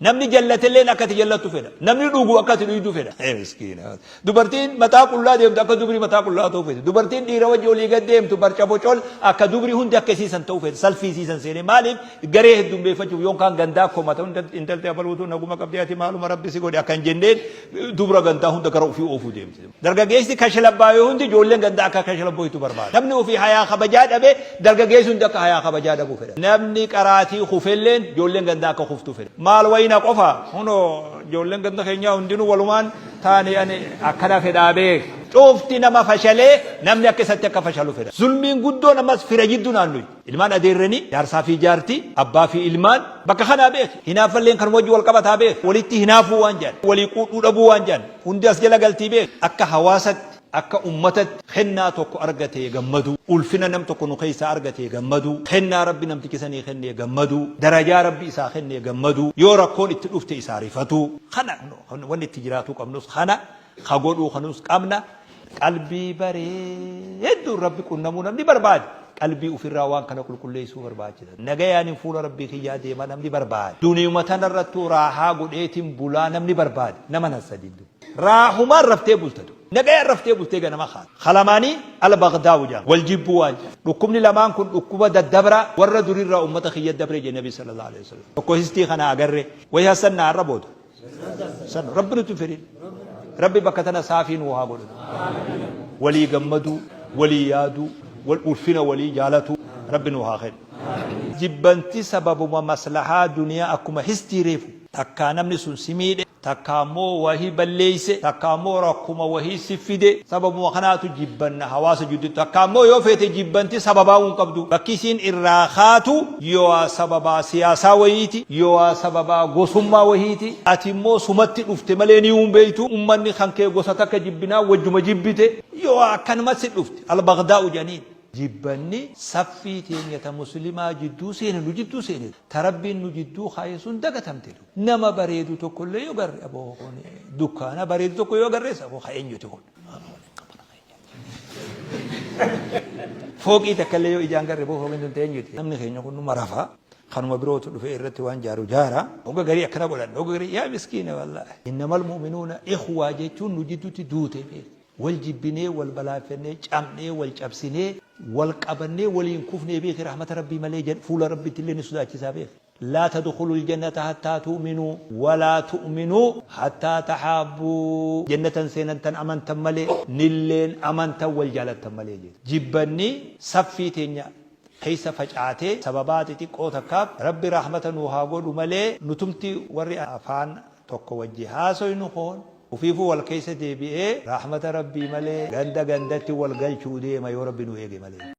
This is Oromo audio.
namni jallatillee akkati jallatu fedha namni dhugu akkati dhugu fedha miskiina dubartiin mataa qullaa deemtu akka dubri mataa qullaa ta'u fedha dubartiin dhiira wajji olii gad deemtu barca bocol akka dubri hundi akka siisan ta'u fedha salfiisiisan seenee maaliif garee heddummeeffachuuf yookaan gandaa komata intalti abaluutu naguma qabdiyaati maaluma rabbi si godhe akkan jenneen dubra gandaa hunda gara ofii oofuu deemti dargaggeessi kashlabbaa hundi ijoolleen gandaa akka kashlabboitu barbaada namni ofii hayaa kabajaa dhabe dargaggeessi hundi akka hayaa kabajaa dhabu fedha namni qaraatii kufelleen ijoolleen gandaa akka kuftu fedha maal wayna qofa huno ijoolleen ganda keenyaa hundinuu walumaan taane ani akkana fedhaa beek cufti nama fashalee namni akka isatti akka fashalu fedha zulmiin guddoo namas fira jidduu naannuyi ilmaan adeerranii jaarsaa fi jaartii abbaa fi ilmaan bakka kanaa beek hinaafalleen kan wajji wal qabataa beek walitti hinaafuu waan jaan walii quudhuu dhabuu waan jaan hundi as jala galtii beek akka hawaasatti akka ummatatti kennaa tokko argatee gammadu ulfina nam tokko nu keessa argatee gammadu kennaa rabbi namtichi sanii kennee gammadu darajaa rabbi isaa kennee gammadu yoo rakkoon itti dhufte isaa rifatu kana wanni itti jiraatu qabnus kana kagodhuu kanus qabna qalbii bareedduu rabbi qunnamuu namni barbaade qalbii ufirraa waan kana qulqulleessuu barbaachisa nagayaan fuula rabbii kiyyaa deema namni barbaade duuniyaa tanarrattuu raahaa godheetiin bulaa namni barbaade nama nasadiddu raahumaan raftee bultatu nagayaan raftee bultee ganama khaan khalamaanii al-Baghdaawu jaan wal jibbuu waan jaan dhukkubni lamaan kun dhukkuba daddabra warra durirraa ummata kiyya dabre jee nabi sallallahu alaihi wasallam tokko histii kana agarre way hasanna arraboota san rabbi nutu fedhin rabbi bakka tana saafiin waa godhu walii gammadu walii yaadu والألفنا ولي جالته ربنا وهاخد جبنتي سبب ومصلحة دنيا أكما هستيريفو تكانا من سميد تكامو وهي بليس تكامو ركما وهي سفيد سبب وخناتو جبنا حواس جد تكامو يوفيت جبنتي سببا ونقبدو بكيسين الراخاتو يوا سببا سياسة وهيتي يوا سببا غسما وهيتي أتمو سمتي افتماليني بيتو أمني خانكي غساتك جبنا وجم جبتي يوا كان ما سيد البغداء جنين جبني سفيتين يتا مسلما جدو سين نجدو سين تربين نجدو خايسون دغتم تلو نما بريدو تو كل يغر ابو خوني دكانا بريدو تو كل يغر ابو خاين يتون فوقي تكليو اجانغر ابو خوني تين يتي نمني خينو كن مرافا خانو بروتو دفه ايرت وان جارو جارا اوغا غري اكنا بولان اوغا غري يا مسكين والله انما المؤمنون اخوه جتون نجدو تدوتي والجبني والبلافني جامني والجبسني والقبني والينكفني بيخ رحمة ربي مليجن فول ربي تلين سداتي سابيخ لا تدخلوا الجنة حتى تؤمنوا ولا تؤمنوا حتى تحابوا جنة سينة أمن تملي نلين أمن تول جالت تملي جبني صفيتين كيس فجعاتي سبباتي تقوتكاب ربي رحمة وهاقول ملي نتمتي وري أفان توكو وجهها سينخون وفيفو والكيسة دي بي رحمة ربي ملي غندا غندتي والغلشو دي ما يو ربي نوهيجي ملي